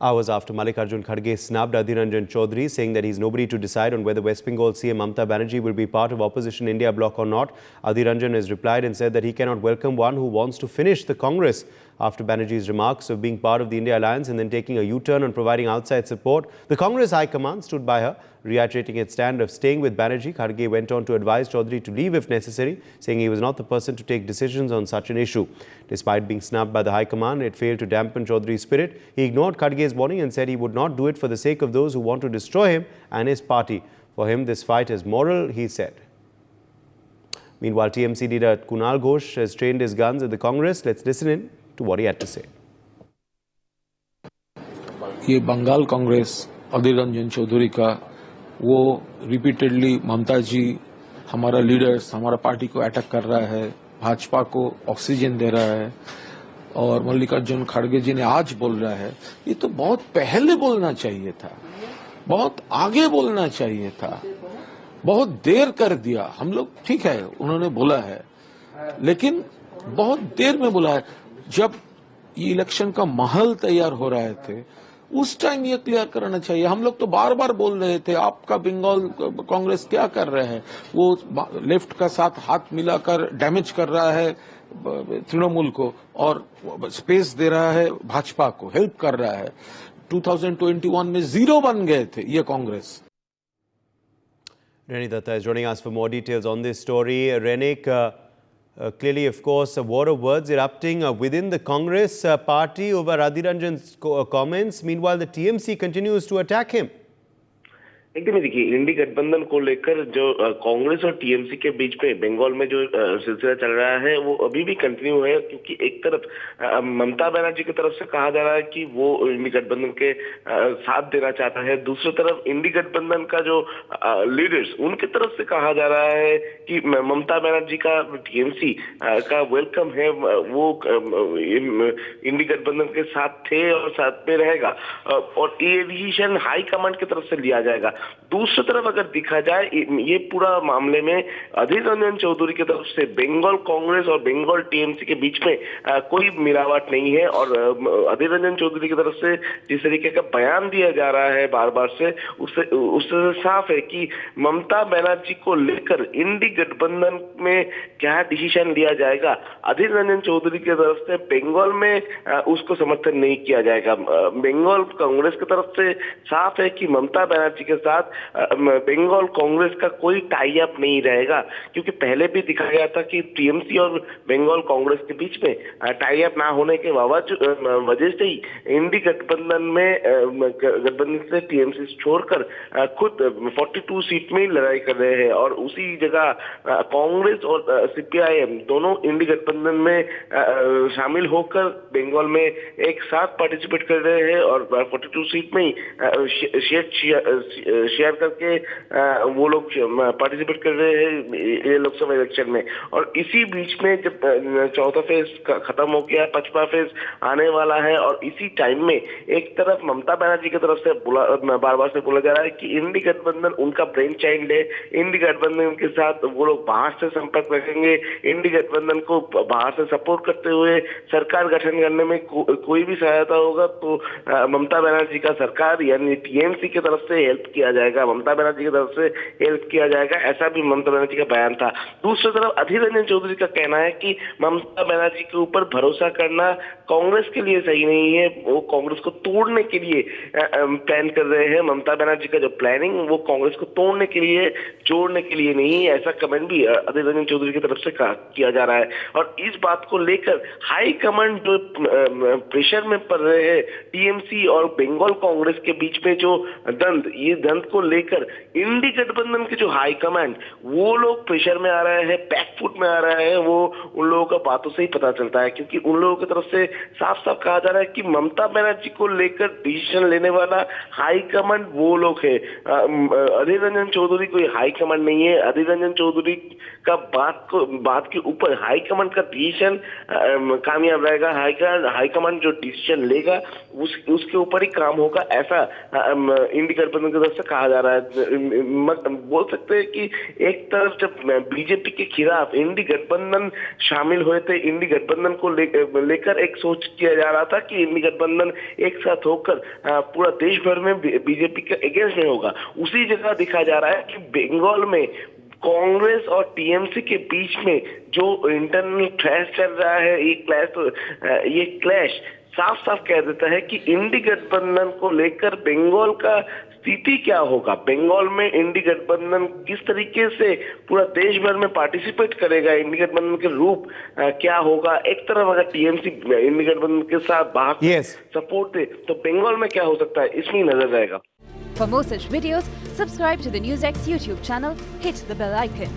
Hours after Mallikarjun Kharge snubbed Adhir Ranjan Chaudhary, saying that he's nobody to decide on whether West Bengal CM Mamata Banerjee will be part of opposition India bloc or not, Adhir Ranjan has replied and said that he cannot welcome one who wants to finish the Congress. After Banerjee's remarks of being part of the India alliance and then taking a U-turn on providing outside support, the Congress High Command stood by her, reiterating its stand of staying with Banerjee. Kharge went on to advise Chaudhary to leave if necessary, saying he was not the person to take decisions on such an issue. Despite being snubbed by the High Command, it failed to dampen Chaudhary's spirit. He ignored Kharge's warning and said he would not do it for the sake of those who want to destroy him and his party. For him, this fight is moral, he said. Meanwhile, TMC leader Kunal Ghosh has trained his guns at the Congress. Let's listen in to what he had to say. ये बंगाल कांग्रेस अधीर रंजन चौधरी का वो repeatedly ममता जी हमारा leaders हमारा party को attack कर रहा है, भाजपा को ऑक्सीजन दे रहा है और मल्लिकार्जुन खड़गे जी ने आज बोल रहा है, ये तो बहुत पहले बोलना चाहिए था, बहुत आगे बोलना चाहिए था, बहुत देर कर दिया। हम लोग ठीक है उन्होंने बोला है, लेकिन बहुत देर में बोला है। जब ये इलेक्शन का माहौल तैयार हो रहे थे उस टाइम ये क्लियर करना चाहिए। हम लोग तो बार बार बोल रहे थे आपका बंगाल कांग्रेस क्या कर रहे हैं, वो लेफ्ट का साथ हाथ मिलाकर डैमेज कर रहा है तृणमूल को और स्पेस दे रहा है भाजपा को, हेल्प कर रहा है। 2021 में जीरो बन गए थे ये Congress. Renick Datta is joining us for more details on this story. Renick, clearly, of course, a war of words erupting within the Congress party over Adhir Ranjan's comments. Meanwhile, the TMC continues to attack him. एकदम देखिए, इंडी गठबंधन को लेकर जो कांग्रेस और TMC के बीच में बंगाल में जो सिलसिला चल रहा है वो अभी भी कंटिन्यू है, क्योंकि एक तरफ ममता बनर्जी की तरफ से कहा जा रहा है कि वो इंडी गठबंधन के साथ देना चाहता है, दूसरी तरफ इंडी गठबंधन का जो लीडर्स उनकी तरफ से कहा जा रहा है कि ममता बनर्जी का टीएमसी का वेलकम है, वो इंडी गठबंधन के साथ थे और साथ में रहेगा और ये डिसीजन हाई कमांड की तरफ से लिया जाएगा। दूसरी तरफ अगर देखा जाए ये पूरा मामले में अधीर रंजन चौधरी की तरफ से बंगाल कांग्रेस और बंगाल टीएमसी के बीच में कोई मिलावट नहीं है और अधीर रंजन चौधरी की तरफ से जिस तरीके का बयान दिया जा रहा है बार बार से उससे साफ है कि ममता बनर्जी को लेकर इंडी गठबंधन में क्या डिसीजन लिया जाएगा, अधीर रंजन चौधरी की तरफ से बंगाल में उसको समर्थन नहीं किया जाएगा। बंगाल कांग्रेस की तरफ से साफ है कि ममता बनर्जी के साथ बंगाल कांग्रेस का कोई टाई अप नहीं रहेगा, क्योंकि पहले भी दिखा गया था कि टीएमसी और बंगाल कांग्रेस के बीच में टाई अप ना होने के वजह से ही इंडी गठबंधन से टीएमसी छोड़कर खुद 42 सीट में ही लड़ाई कर रहे हैं और उसी जगह कांग्रेस और सीपीआईएम दोनों इंडी गठबंधन में शामिल होकर बंगाल में एक साथ पार्टिसिपेट कर रहे हैं और 42 सीट में ही शेयर करके वो लोग पार्टिसिपेट कर रहे हैं ये लोकसभा इलेक्शन में। और इसी बीच में जब चौथा फेज खत्म हो गया, पांचवा फेज आने वाला है और इसी टाइम में एक तरफ ममता बनर्जी की तरफ से बार बार से बोला जा रहा है कि इंडी गठबंधन उनका ब्रेन चाइल्ड है, इंडी गठबंधन के साथ वो लोग बाहर से संपर्क रखेंगे, इंडी गठबंधन को बाहर से सपोर्ट करते हुए सरकार गठन करने में कोई भी सहायता होगा तो ममता बनर्जी का सरकार यानी टीएमसी की तरफ से हेल्प किया जाएगा, ममता बनर्जी की तरफ से हेल्प किया जाएगा, ऐसा भी ममता बनर्जी का बयान था। दूसरी तरफ अधीर रंजन चौधरी का कहना है कि ममता बनर्जी के ऊपर भरोसा करना कांग्रेस के लिए सही नहीं है, वो कांग्रेस को तोड़ने के लिए प्लान कर रहे हैं। ममता बनर्जी का जो प्लानिंग वो कांग्रेस को तोड़ने के लिए, जोड़ने के लिए नहीं, ऐसा कमेंट भी अधीर रंजन चौधरी की तरफ से किया जा रहा है। और इस बात को लेकर हाई कमांड जो प्रेशर में पड़ रहे हैं, टीएमसी और बंगाल कांग्रेस के बीच में जो ये द्वंद को लेकर इंडी गठबंधन के जो हाई कमांड वो लोग प्रेशर में आ रहे हैं, बैकफुट में आ रहे हैं, वो उन लोगों का बातों से ही पता चलता है, क्योंकि उन लोगों की तरफ से साफ साफ कहा जा रहा है कि ममता बनर्जी को लेकर डिसीजन लेने वाला हाई कमांड वो लोग है। अधीर रंजन चौधरी कोई हाई कमांड नहीं है। अधीर रंजन चौधरी चौधरी का बात के ऊपर हाईकमांड का डिसीजन कामयाब रहेगा। हाईकमांड जो डिसीजन लेगा उसके ऊपर ही काम होगा, ऐसा इंडी गठबंधन की तरफ से कहा जा रहा है। बोल सकते हैं कि एक तरफ जब बीजेपी के खिलाफ इंडी गठबंधन शामिल हुए थे, इंडी गठबंधन को लेकर एक सोच किया जा रहा था कि इंडी गठबंधन एक साथ होकर पूरा देश भर में बीजेपी के अगेंस्ट में होगा। उसी जगह दिखा जा रहा है कि बंगाल में कांग्रेस और टीएमसी के बीच में जो इंटरनल क्लैश चल रहा है, ये क्लैश साफ साफ कह देता है कि इंडी गठबंधन को लेकर बंगाल का स्थिति क्या होगा। बंगाल में इंडी गठबंधन किस तरीके से पूरा देश भर में पार्टिसिपेट करेगा, इंडी गठबंधन के रूप क्या होगा। एक तरफ अगर टीएमसी इंडी गठबंधन के साथ बाहर सपोर्ट दे तो बंगाल में क्या हो सकता है, इसमें नजर रहेगा। For more such videos, subscribe to the NewsX YouTube channel, hit the bell icon.